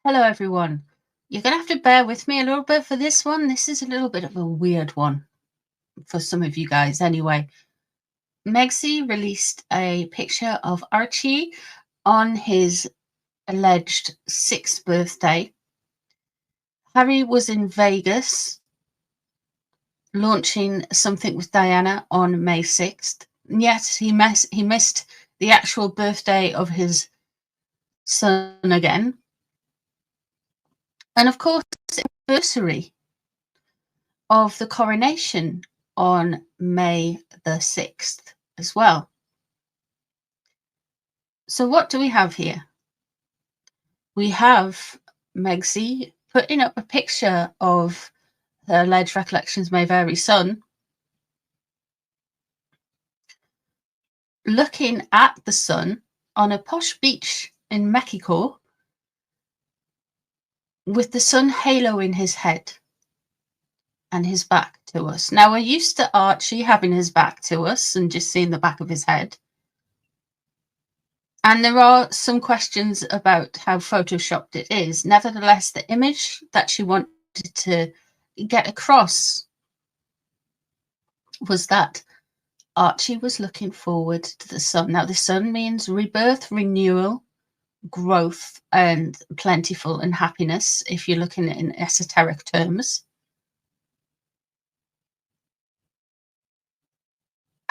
Hello, everyone. You're going to have to bear with me a little bit for this one. This is a little bit of a weird one for some of you guys anyway. Megxie released a picture of Archie on his alleged 6th birthday. Harry was in Vegas launching something with Diana on May 6th. Yet he missed the actual birthday of his son again. And of course, the anniversary of the coronation on May the 6th as well. So what do we have here? We have Megxie putting up a picture of her alleged recollections may vary son, looking at the sun on a posh beach in Mexico with the sun haloing his head and his back to us. Now, we're used to Archie having his back to us and just seeing the back of his head. And there are some questions about how photoshopped it is. Nevertheless, the image that she wanted to get across was that Archie was looking forward to the sun. Now, the sun means rebirth, renewal, growth, and plentiful and happiness, if you're looking at it in esoteric terms.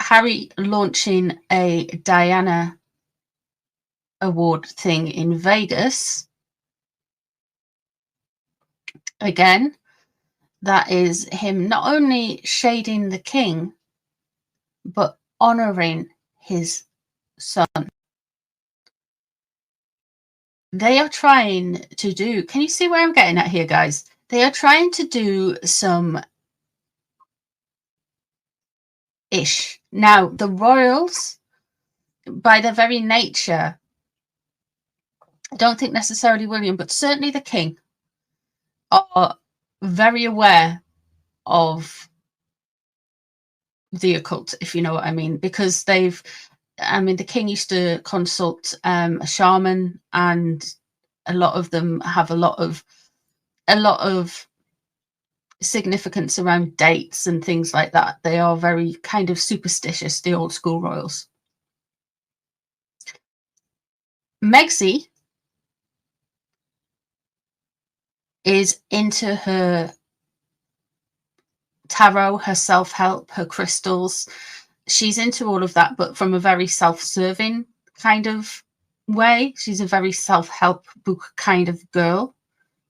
Harry launching a Diana award thing in Vegas. Again, that is him not only shading the king, but honoring his son. They are trying to do, can you see where I'm getting at here, guys? They are trying to do some ish. Now, the royals, by their very nature, I don't think necessarily William, but certainly the king, are very aware of the occult, if you know what I mean, because the king used to consult a shaman, and a lot of them have a lot of significance around dates and things like that. They are very kind of superstitious, the old school royals. Megxie is into her tarot, her self-help, her crystals. She's into all of that, but from a very self-serving kind of way. She's a very self-help book kind of girl.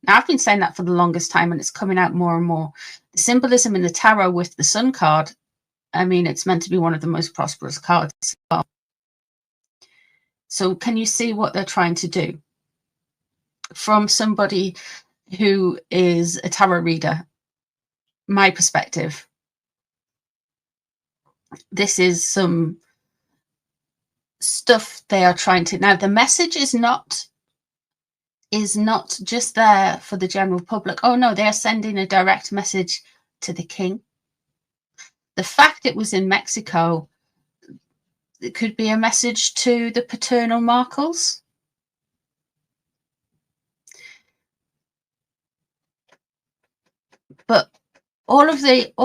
Now, I've been saying that for the longest time, and it's coming out more and more. The symbolism in the tarot with the sun card, I mean, it's meant to be one of the most prosperous cards as well. So can you see what they're trying to do? From somebody who is a tarot reader, my perspective, this is some stuff they are trying to. Now, the message is not just there for the general public. Oh no, they're sending a direct message to the king. The fact it was in Mexico, it could be a message to the paternal Markles. But all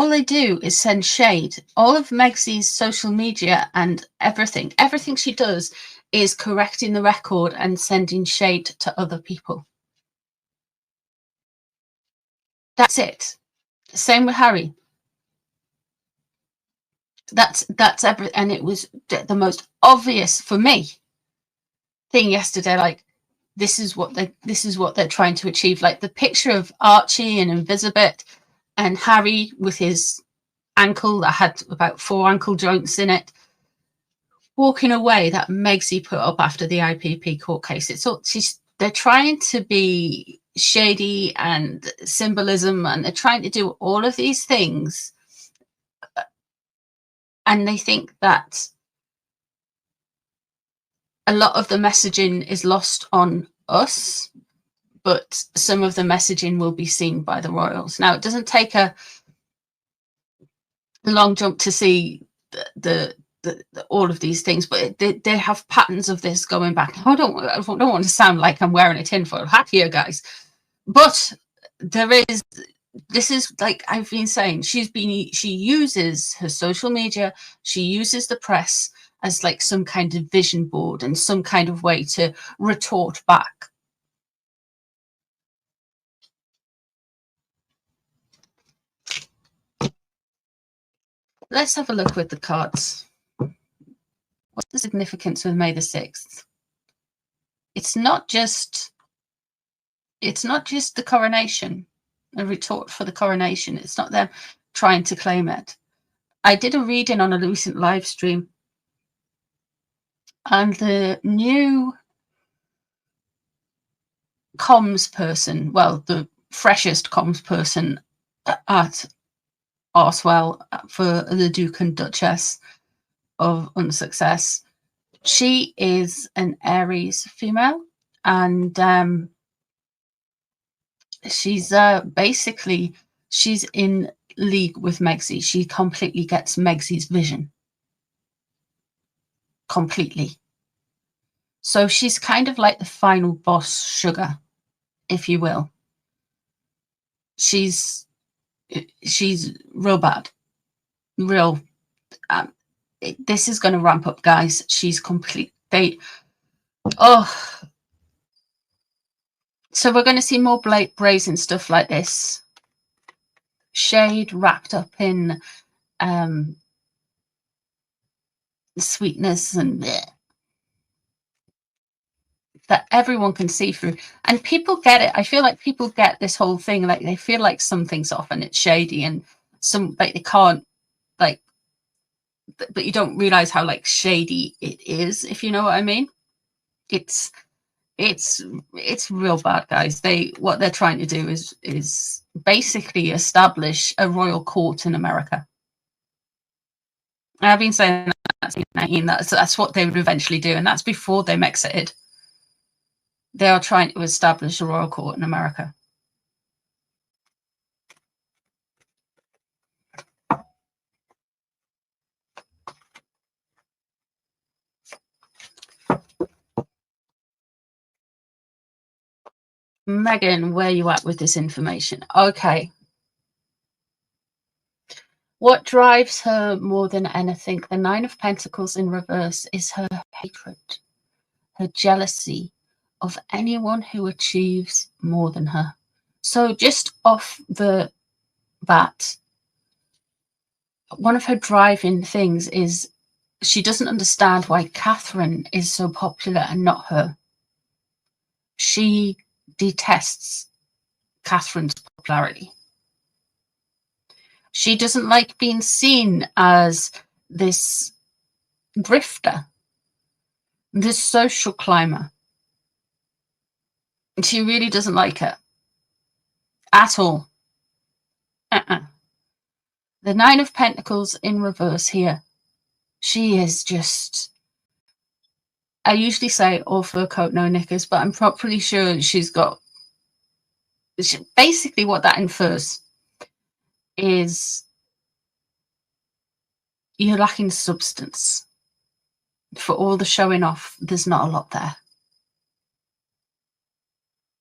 they do is send shade. All of Megxie's social media and everything she does is correcting the record and sending shade to other people. That's it. Same with Harry. That's everything. And it was the most obvious for me thing yesterday. Like, this is what they're trying to achieve. Like the picture of Archie and Invisibit and Harry with his ankle that had about 4 ankle joints in it, walking away, that Megxie put up after the IPP court case. It's all, they're trying to be shady and symbolism, and they're trying to do all of these things, and they think that a lot of the messaging is lost on us, but some of the messaging will be seen by the royals. Now, it doesn't take a long jump to see the all of these things, but they have patterns of this going back. I don't want to sound like I'm wearing a tinfoil hat here, guys, but this is like I've been saying, she uses her social media, she uses the press as like some kind of vision board and some kind of way to retort back. Let's have a look with the cards. What's the significance of May the 6th? It's not just the coronation, a retort for the coronation. It's not them trying to claim it. I did a reading on a recent live stream, and the new comms person, well, the freshest comms person at Arswell for the Duke and Duchess of Unsuccess, she is an Aries female, and she's basically, she's in league with Megxie. She completely gets Megxie's vision. Completely. So she's kind of like the final boss sugar, if you will. She's real bad. Real. This is going to ramp up, guys. She's complete. So we're going to see more brazen stuff like this. Shade wrapped up in sweetness and that everyone can see through. And people get it. I feel like people get this whole thing, like they feel like something's off and it's shady, and some like they can't, like, but you don't realize how like shady it is, if you know what I mean. It's real bad, guys. What they're trying to do is basically establish a royal court in America. And I've been saying that's what they would eventually do, and that's before they Mexited. They are trying to establish a royal court in America. Meghan, where are you at with this information? Okay. What drives her more than anything? The Nine of Pentacles in reverse is her hatred, her jealousy of anyone who achieves more than her. So just off the bat, one of her driving things is she doesn't understand why Catherine is so popular and not her. She detests Catherine's popularity. She doesn't like being seen as this grifter, this social climber. She really doesn't like it at all. The Nine of Pentacles in reverse here. She is just, I usually say all fur coat, no knickers, but I'm pretty sure she's got, basically what that infers is you're lacking substance. For all the showing off, there's not a lot there.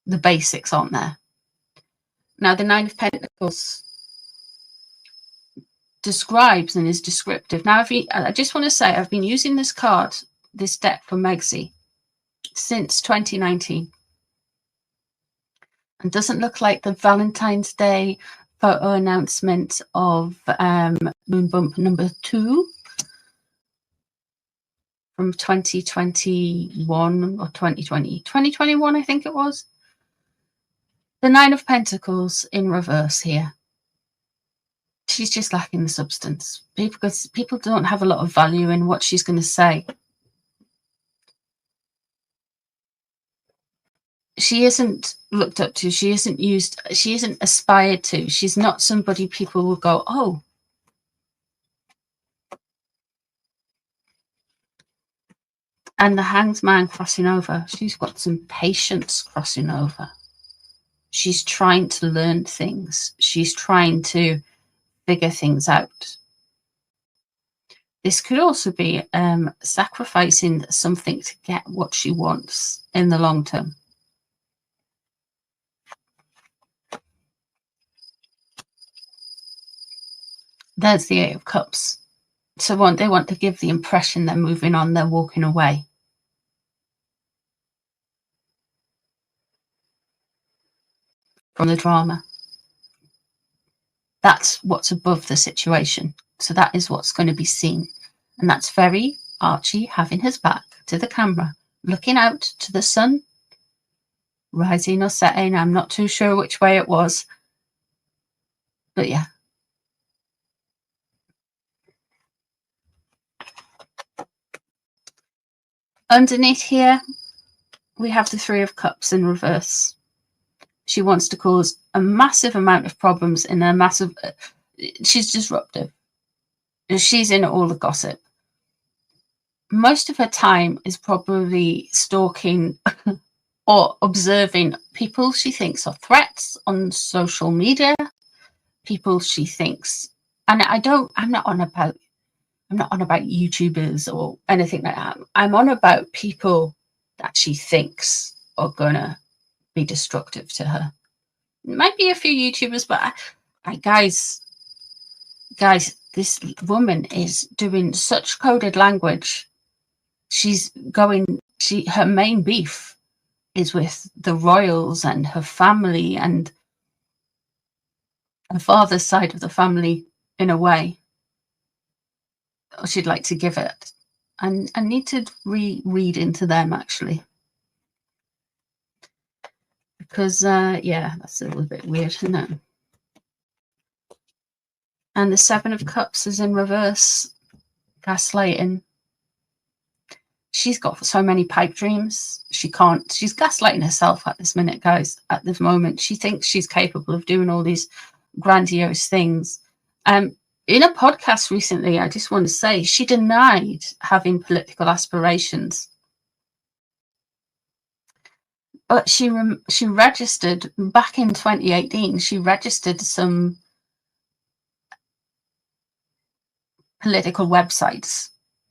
The basics aren't there. Now, the Nine of Pentacles describes and is descriptive. Now, I just want to say, I've been using this card, this deck for Megxie, since 2019. And doesn't look like the Valentine's Day photo announcement of Moon Bump number 2 from 2021 or 2021, I think it was. The Nine of Pentacles in reverse here. She's just lacking the substance. People don't have a lot of value in what she's going to say. She isn't looked up to. She isn't used. She isn't aspired to. She's not somebody people will go, oh. And the Hanged Man crossing over. She's got some patience crossing over. She's trying to learn things. She's trying to figure things out. This could also be sacrificing something to get what she wants in the long term. There's the Eight of Cups. So they want to give the impression they're moving on, they're walking away. From the drama. That's what's above the situation. So that is what's going to be seen. And that's very Archie having his back to the camera, looking out to the sun, rising or setting. I'm not too sure which way it was. But yeah. Underneath here, we have the Three of Cups in reverse. She wants to cause a massive amount of problems in a massive... she's disruptive. She's in all the gossip. Most of her time is probably stalking or observing people she thinks are threats on social media, people she thinks... And I'm not on about YouTubers or anything like that. I'm on about people that she thinks are gonna be destructive to her. It might be a few YouTubers, but guys, this woman is doing such coded language. Her main beef is with the royals and her family and her father's side of the family in a way. Or she'd like to give it. And I need to read into them actually. Because, yeah, that's a little bit weird, isn't it? And the Seven of Cups is in reverse. Gaslighting. She's got so many pipe dreams. She's gaslighting herself at this minute, guys. At this moment, she thinks she's capable of doing all these grandiose things. In a podcast recently, I just want to say, she denied having political aspirations. But she registered back in 2018. She registered some political websites,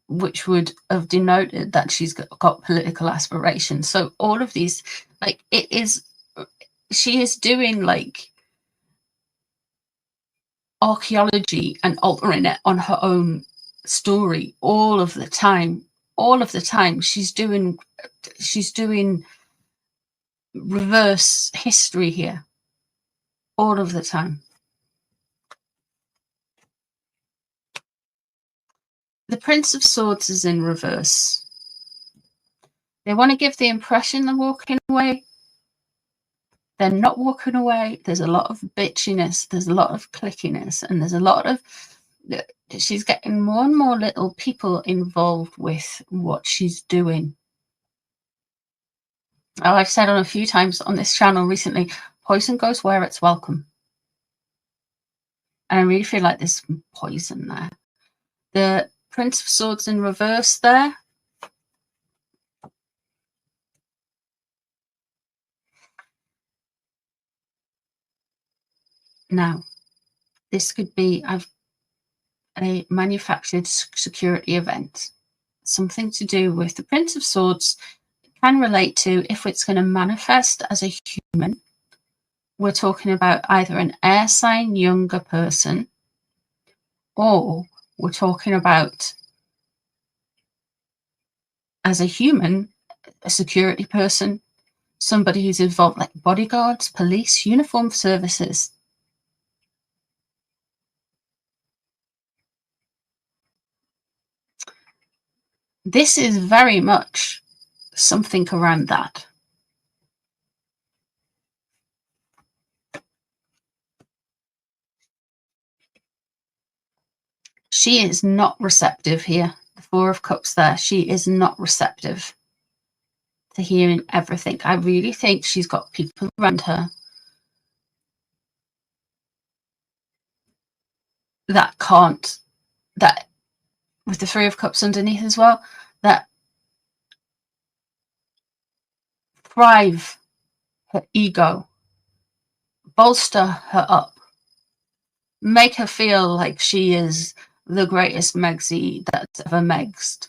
which would have denoted that she's got political aspirations. So all of these, like, she is doing like archaeology and altering it on her own story all of the time. All of the time, she's doing reverse history here all of the time. The Prince of Swords is in reverse. They want to give the impression they're walking away. They're not walking away. There's a lot of bitchiness. There's a lot of clickiness. And there's a lot of... she's getting more and more little people involved with what she's doing. I've said on a few times on this channel recently, poison goes where it's welcome. And I really feel like there's some poison there. The Prince of Swords in reverse there. Now, this could be a manufactured security event. Something to do with the Prince of Swords can relate to if it's going to manifest as a human. We're talking about either an air sign younger person, or we're talking about as a human, a security person, somebody who's involved like bodyguards, police, uniformed services. This is very much something around that. She is not receptive here. The Four of Cups there. She is not receptive to hearing everything. I really think she's got people around her that can't, that with the Three of Cups underneath as well, that thrive her ego, bolster her up, make her feel like she is the greatest Megsy that's ever Megsed.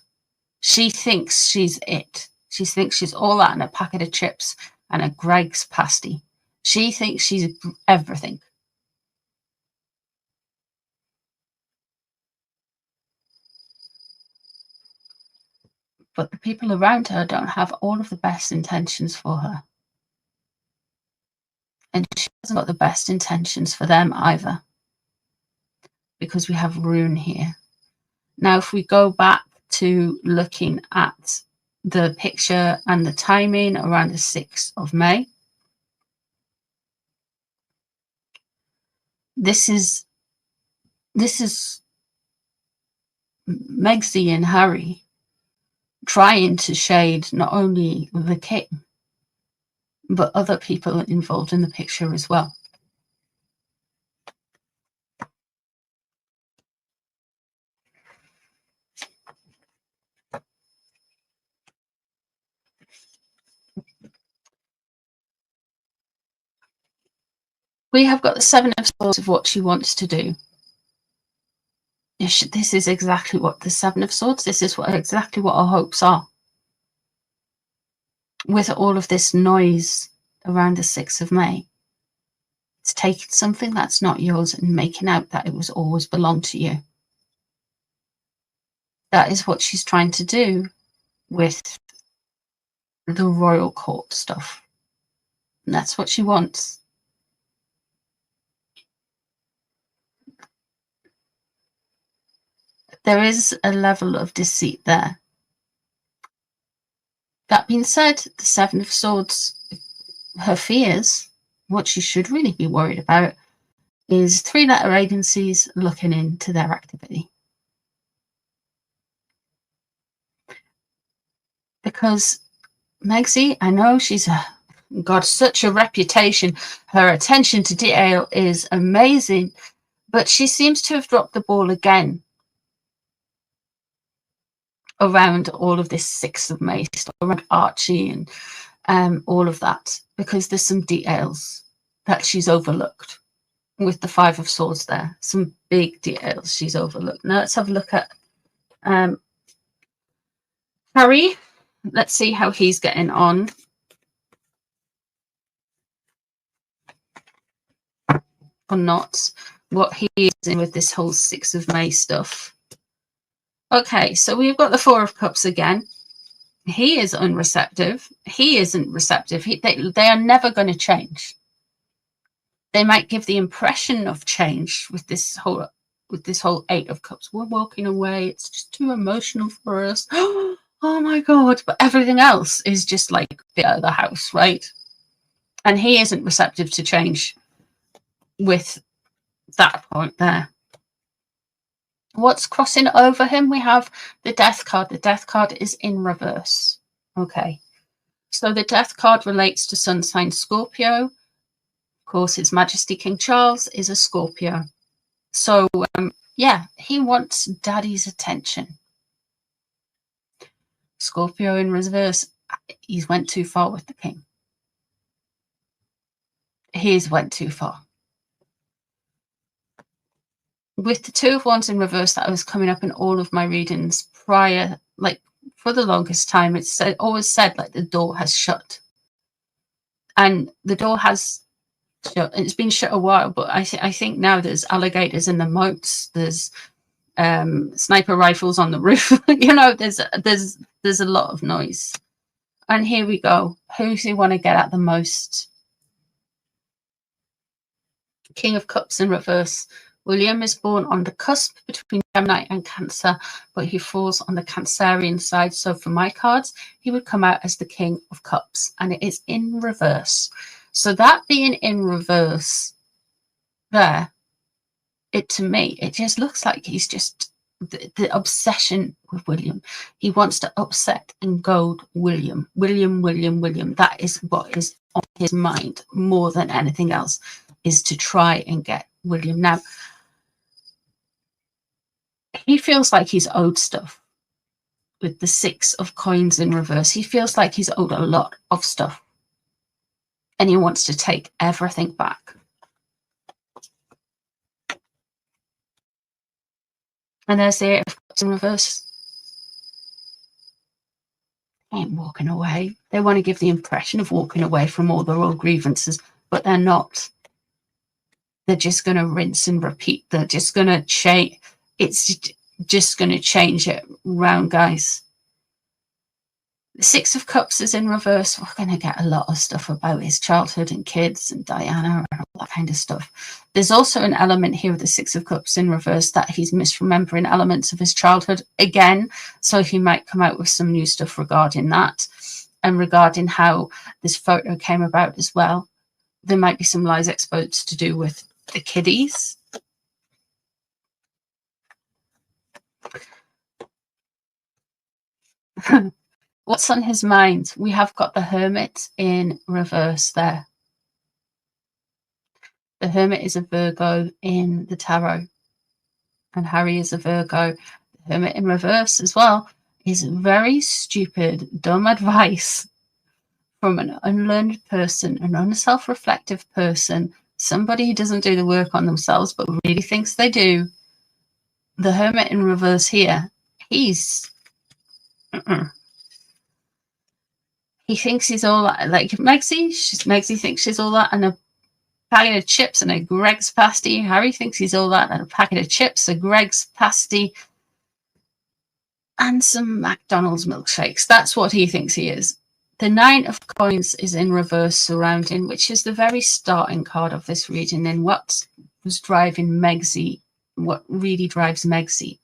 She thinks she's it. She thinks she's all that and a packet of chips and a Greg's pasty. She thinks she's everything. But the people around her don't have all of the best intentions for her. And she hasn't got the best intentions for them either. Because we have Rune here. Now, if we go back to looking at the picture and the timing around the 6th of May, this is Megsy and Harry trying to shade not only the king, but other people involved in the picture as well. We have got the Seven of Swords of what she wants to do. This is exactly what the Seven of Swords, this is exactly what our hopes are. With all of this noise around the 6th of May, it's taking something that's not yours and making out that it was always belonged to you. That is what she's trying to do with the royal court stuff. And that's what she wants. There is a level of deceit there. That being said, the Seven of Swords, her fears, what she should really be worried about, is 3-letter agencies looking into their activity. Because Megsy, I know she's got such a reputation. Her attention to detail is amazing, but she seems to have dropped the ball again around all of this 6th of May stuff, around Archie and all of that, because there's some details that she's overlooked with the 5 of Swords there. Some big details she's overlooked. Now let's have a look at Harry. Let's see how he's getting on. Or not. What he is in with this whole 6th of May stuff. Okay, so we've got the 4 of Cups again. He is unreceptive. He isn't receptive. They are never going to change. They might give the impression of change with this whole 8 of Cups. We're walking away. It's just too emotional for us. Oh my God. But everything else is just like the other house, right? And he isn't receptive to change with that point there. What's crossing over him? We have the Death card. The Death card is in reverse. Okay. So the Death card relates to sun sign Scorpio. Of course, His Majesty King Charles is a Scorpio. So, yeah, he wants daddy's attention. Scorpio in reverse. He's went too far with the king. He's went too far. With the 2 of Wands in reverse, that was coming up in all of my readings prior, like for the longest time, it's always said like the door has shut. And the door has shut. It's been shut a while, but I think now there's alligators in the moats. There's sniper rifles on the roof. You know, there's a lot of noise. And here we go. Who do you want to get at the most? King of Cups in reverse. William is born on the cusp between Gemini and Cancer, but he falls on the Cancerian side. So for my cards, he would come out as the King of Cups, and it is in reverse. So that being in reverse there, to me, it just looks like he's just the obsession with William. He wants to upset and goad William. William. That is what is on his mind more than anything else, is to try and get William. Now, he feels like he's owed stuff with the 6 of Coins in reverse. He feels like he's owed a lot of stuff, and he wants to take everything back. And there's the Eight of Cups in reverse. They ain't walking away. They want to give the impression of walking away from all their old grievances, but they're not. They're just going to rinse and repeat. They're just going to change. It's just going to change it round, guys. The Six of Cups is in reverse. We're going to get a lot of stuff about his childhood and kids and Diana and all that kind of stuff. There's also an element here with the Six of Cups in reverse that he's misremembering elements of his childhood again. So he might come out with some new stuff regarding that and regarding how this photo came about as well. There might be some lies exposed to do with the kiddies. What's on his mind? We have got the Hermit in reverse there. The Hermit is a Virgo in the tarot, and Harry is a Virgo. The Hermit in reverse as well is very stupid, dumb advice from an unlearned person, an unself-reflective person, somebody who doesn't do the work on themselves but really thinks they do. The Hermit in reverse here, he's... He thinks he's all that, like Megzy. Megzy thinks she's all that, and a packet of chips and a Greg's pasty. Harry thinks he's all that, and a packet of chips, a Greg's pasty, and some McDonald's milkshakes. That's what he thinks he is. The Nine of Coins is in reverse surrounding, which is the very starting card of this reading, and what was driving Megzy, what really drives Megzy.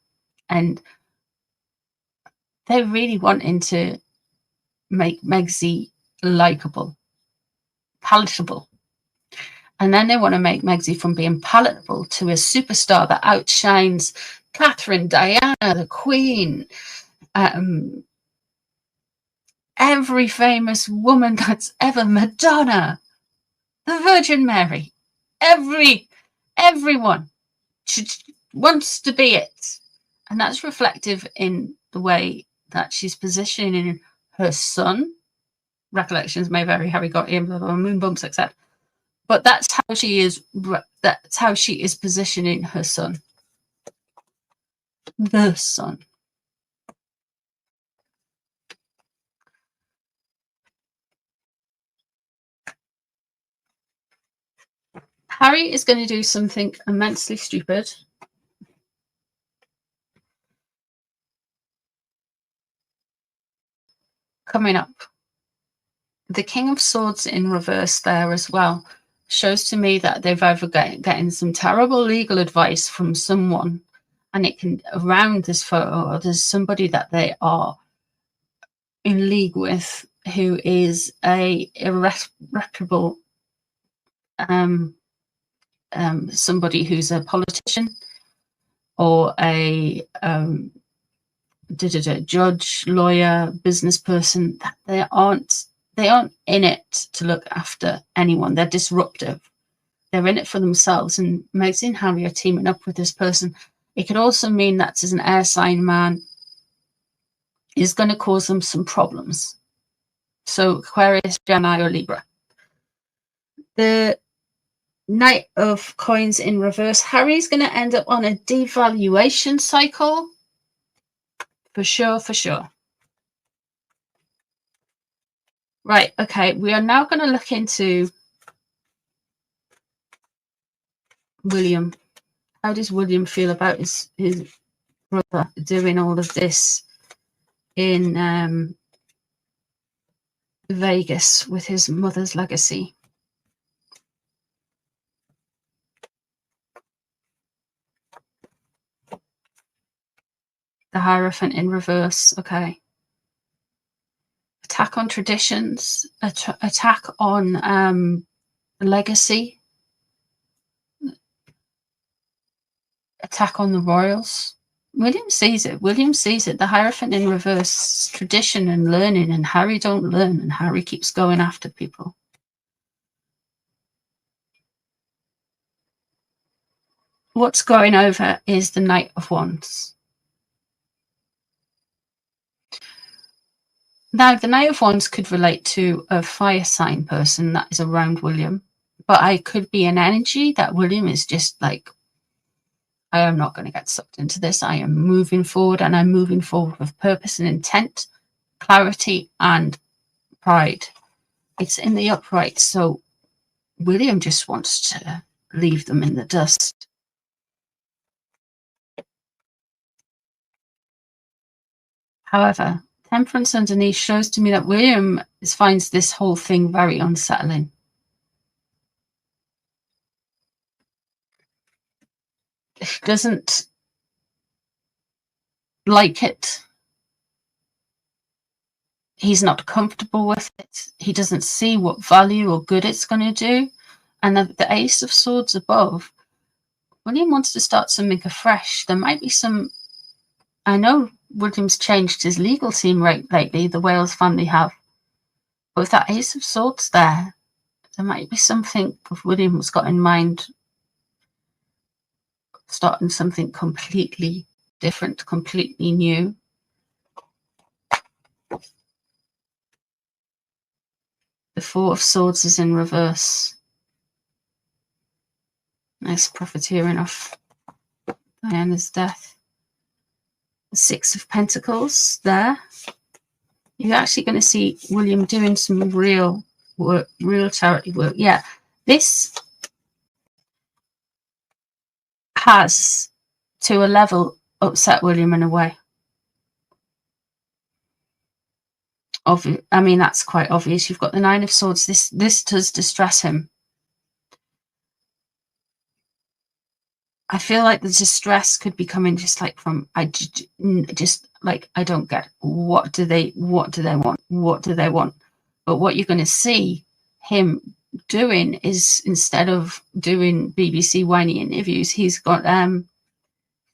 And they're really wanting to make Megzy likable, palatable. And then they want to make Megzy from being palatable to a superstar that outshines Catherine, Diana, the Queen, every famous woman that's ever, Madonna, the Virgin Mary, everyone wants to be it. And that's reflective in the way that she's positioning her son. Recollections may vary, Harry got him, moon bumps, etc. But that's how she is. That's how she is positioning her son. The son. Harry is going to do something immensely stupid. Coming up. The King of Swords in reverse there as well shows to me that they've either getting some terrible legal advice from someone, and it can, around this photo, or there's somebody that they are in league with who is a irreparable somebody who's a politician or a judge, lawyer, business person. That they aren't in it to look after anyone. They're disruptive. They're in it for themselves. And Meghan and Harry are teaming up with this person. It could also mean that as an air sign man is going to cause them some problems. So Aquarius, Gemini, or Libra. The Knight of Coins in reverse. Harry's going to end up on a devaluation cycle. For sure, for sure. Right, okay, we are now going to look into William. How does William feel about his brother doing all of this in Vegas with his mother's legacy? The Hierophant in reverse, okay. Attack on traditions, attack on legacy, attack on the royals. William sees it. William sees it. The Hierophant in reverse, tradition and learning, and Harry don't learn, and Harry keeps going after people. What's going over is the Knight of Wands. Now, the Knight of Wands could relate to a fire sign person that is around William, but I could be an energy that William is just like I am not going to get sucked into this. I am moving forward, and I'm moving forward with purpose and intent, clarity and pride. It's in the upright, so William just wants to leave them in the dust. However, temperance underneath shows to me that William finds this whole thing very unsettling. He doesn't like it. He's not comfortable with it. He doesn't see what value or good it's going to do. And the Ace of Swords above, William wants to start something afresh. There might be some... I know William's changed his legal team lately, the Wales family have. But with that Ace of Swords there might be something William's got in mind, starting something completely different, completely new. The Four of Swords is in reverse. Nice profiteering off Diana's death. The Six of Pentacles there. You're actually going to see William doing some real work, real charity work. Yeah, this has, to a level, upset William in a way. I mean, that's quite obvious. You've got the Nine of Swords. This does distress him. I feel like the distress could be coming just like from, I don't get, what do they want? What do they want? But what you're going to see him doing is, instead of doing BBC whiny interviews, he's got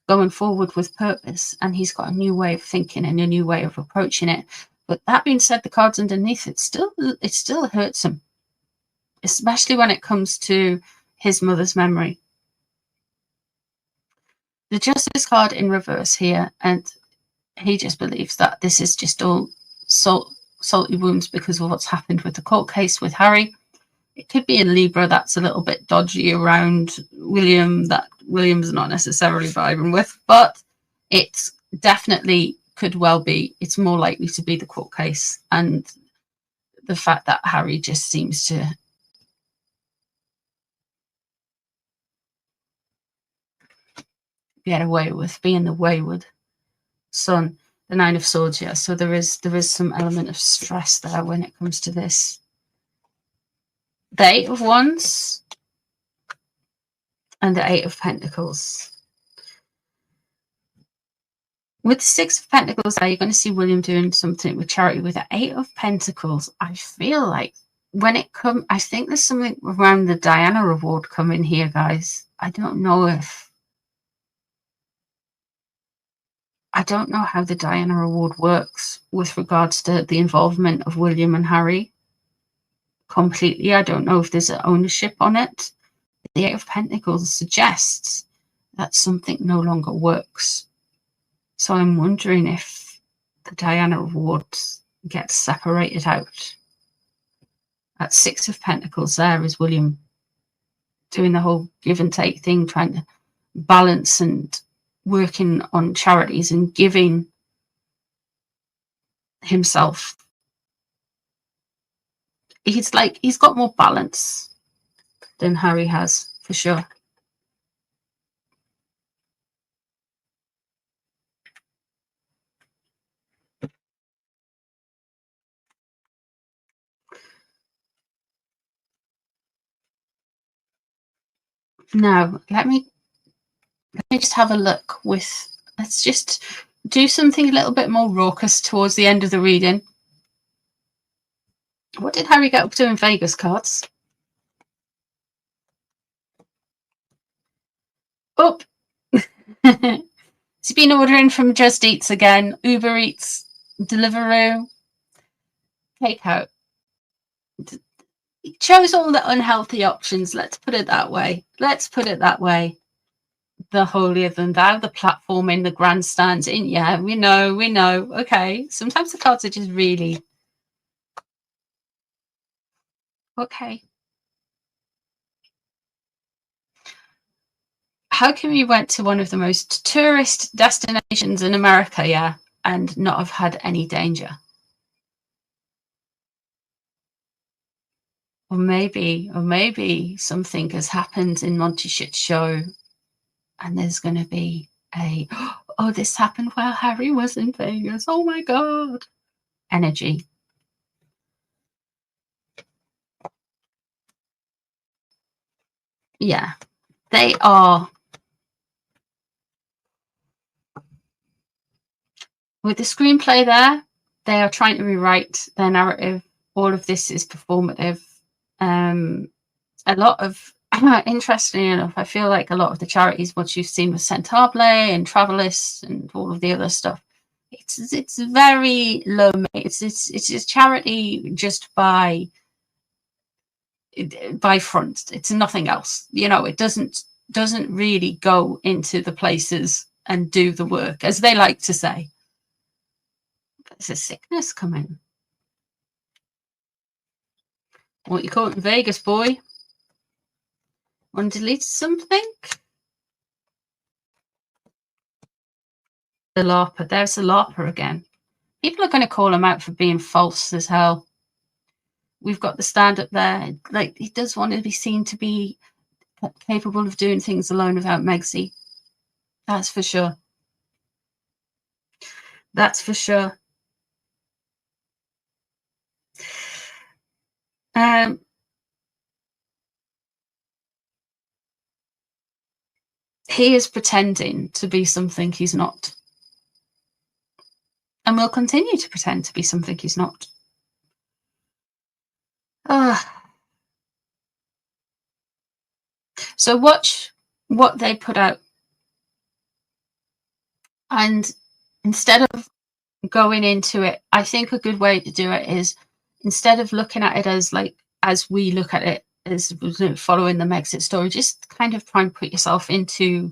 going forward with purpose, and he's got a new way of thinking and a new way of approaching it. But that being said, the cards underneath it still hurts him, especially when it comes to his mother's memory. The Justice card in reverse here, and he just believes that this is just all salty wounds because of what's happened with the court case with Harry. It could be in Libra that's a little bit dodgy around William, that William's not necessarily vibing with, but it definitely could well be. It's more likely to be the court case and the fact that Harry just seems to get away with being the wayward son. The Nine of Swords, yeah. So there is some element of stress there when it comes to this. The Eight of Wands and the Eight of Pentacles. With the Six of Pentacles there, you're going to see William doing something with charity. With the Eight of Pentacles, I feel like when it comes, I think there's something around the Diana Award coming here, guys. I don't know how the Diana Award works with regards to the involvement of William and Harry completely. I don't know if there's an ownership on it. The Eight of Pentacles suggests that something no longer works. So I'm wondering if the Diana Awards get separated out. At Six of Pentacles there is William doing the whole give and take thing, trying to balance and working on charities and giving himself. He's got more balance than Harry has, for sure. Now, let me just have a look with, let's just do something a little bit more raucous towards the end of the reading. What did Harry get up to in Vegas, cards? Oh, he's been ordering from Just Eats again, Uber Eats, Deliveroo, takeout. He chose all the unhealthy options. Let's put it that way. The holier than thou, the platforming, the grandstands in. Yeah, we know. Okay. Sometimes the cards are just really okay. how come you went to one of the most tourist destinations in America, yeah, and not have had any danger? Or maybe something has happened in Monty Shit's show, and there's going to be a, oh, this happened while Harry was in Vegas. Oh my God. Energy. Yeah, they are. With the screenplay there, they are trying to rewrite their narrative. All of this is performative. A lot of, interestingly enough, I feel like a lot of the charities, what you've seen with Centaurble and Travelist and all of the other stuff, it's very low. It's a charity just by front. It's nothing else. You know, it doesn't really go into the places and do the work, as they like to say. There's a sickness coming. What you call it in Vegas, boy? Want to delete something? The LARPer. There's the LARPer again. People are going to call him out for being false as hell. We've got the stand-up there. Like, he does want to be seen to be capable of doing things alone without Megzy. That's for sure. That's for sure. He is pretending to be something he's not. And will continue to pretend to be something he's not. So watch what they put out. And instead of going into it, I think a good way to do it is, instead of looking at it as like, as we look at it, as following the Megxit story, just kind of try and put yourself into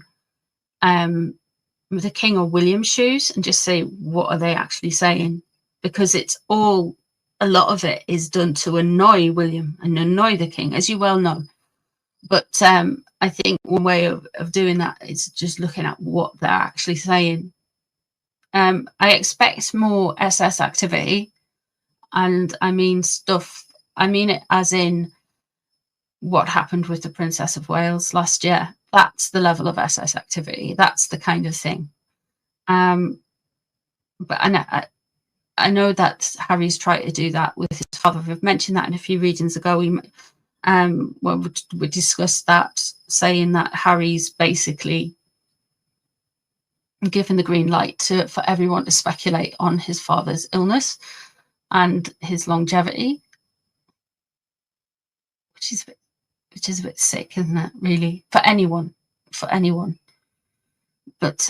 the King or William's shoes and just say, what are they actually saying? Because it's all, a lot of it is done to annoy William and annoy the King, as you well know. But I think one way of doing that is just looking at what they're actually saying. I expect more SS activity, and I mean stuff, I mean it as in what happened with the Princess of Wales last year. That's the level of SS activity. That's the kind of thing. But I know that Harry's tried to do that with his father. We've mentioned that in a few readings ago. We discussed that, saying that Harry's basically given the green light for everyone to speculate on his father's illness and his longevity, which is a bit sick, isn't it? Really, for anyone. But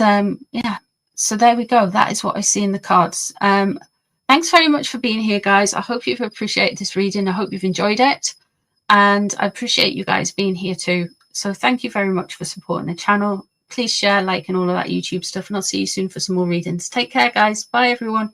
yeah. So there we go. That is what I see in the cards. Thanks very much for being here, guys. I hope you've appreciated this reading. I hope you've enjoyed it. And I appreciate you guys being here too. So thank you very much for supporting the channel. Please share, like, and all of that YouTube stuff. And I'll see you soon for some more readings. Take care, guys. Bye, everyone.